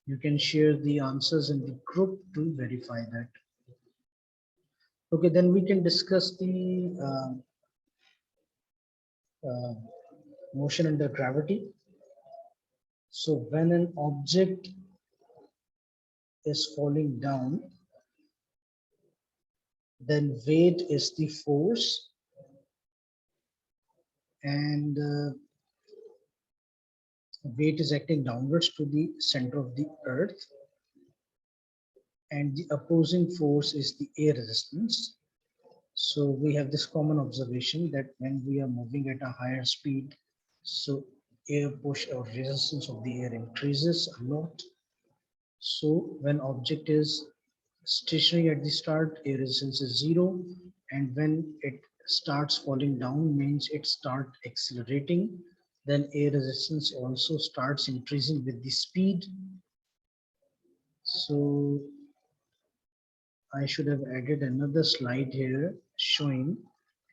You can share the answers in the group to verify that. Okay, then we can discuss the motion under gravity. So when an object is falling down, then weight is the force, and weight is acting downwards to the center of the earth, and the opposing force is the air resistance. So we have this common observation that when we are moving at a higher speed, so air push or resistance of the air increases a lot. So when object is stationary at the start, air resistance is 0, and when it starts falling down means it starts accelerating, then air resistance also starts increasing with the speed. So I should have added another slide here showing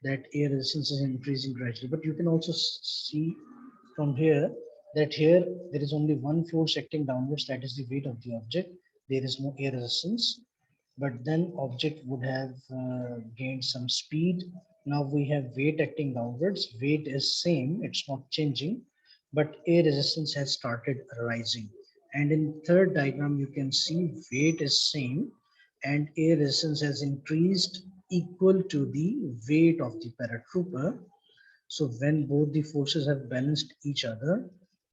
that air resistance is increasing gradually, but you can also see from here that here there is only one force acting downwards, that is the weight of the object. There is no air resistance, but then object would have gained some speed. Now we have weight acting downwards. Weight is same, it's not changing, but air resistance has started rising. And in third diagram you can see weight is same and air resistance has increased equal to the weight of the paratrooper. So when both the forces have balanced each other,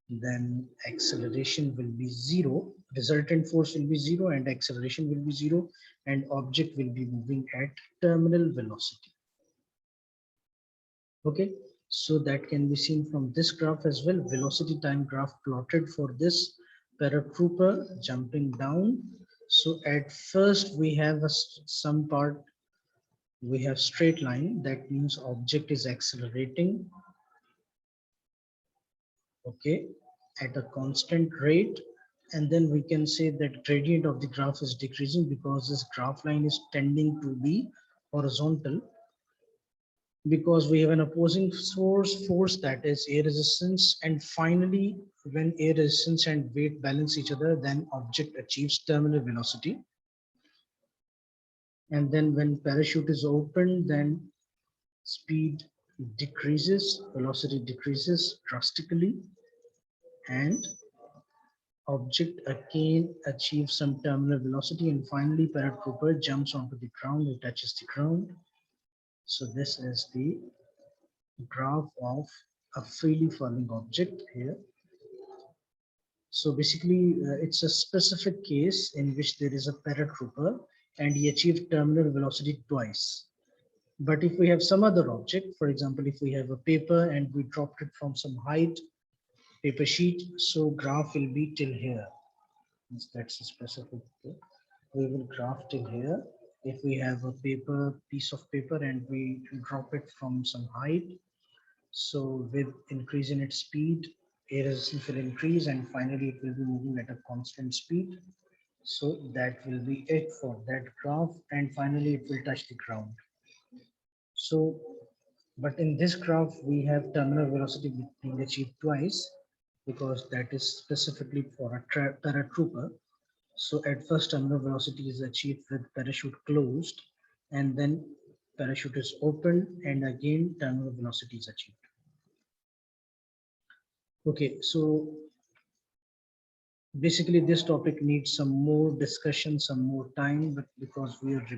then acceleration will be 0, resultant force will be 0 and acceleration will be 0, and object will be moving at terminal velocity. Okay, so that can be seen from this graph as well. Velocity time graph plotted for this paratrooper jumping down. So at first we have some part, we have straight line, that means object is accelerating, okay, at a constant rate, and then we can say that gradient of the graph is decreasing because this graph line is tending to be horizontal, because we have an opposing force that is air resistance, and finally when air resistance and weight balance each other, then object achieves terminal velocity. And then when parachute is opened, then speed decreases, velocity decreases drastically, and object again achieves some terminal velocity, and finally paratrooper jumps onto the ground, it touches the ground. So this is the graph of a freely falling object here. So basically it's a specific case in which there is a paratrooper and he achieved terminal velocity twice. But if we have some other object, for example, if we have a paper and we dropped it from some height, paper sheet, so graph will be till here. That's a specific, we will graph till here. If we have a piece of paper and we drop it from some height, so with increase in its speed, air resistance will increase and finally it will be moving at a constant speed. So that will be it for that graph, and finally it will touch the ground. So, but in this graph we have terminal velocity being achieved twice, because that is specifically for a paratrooper. So at first terminal velocity is achieved with parachute closed, and then parachute is opened, and again terminal velocity is achieved. Okay, so basically this topic needs some more discussion, some more time, but because we are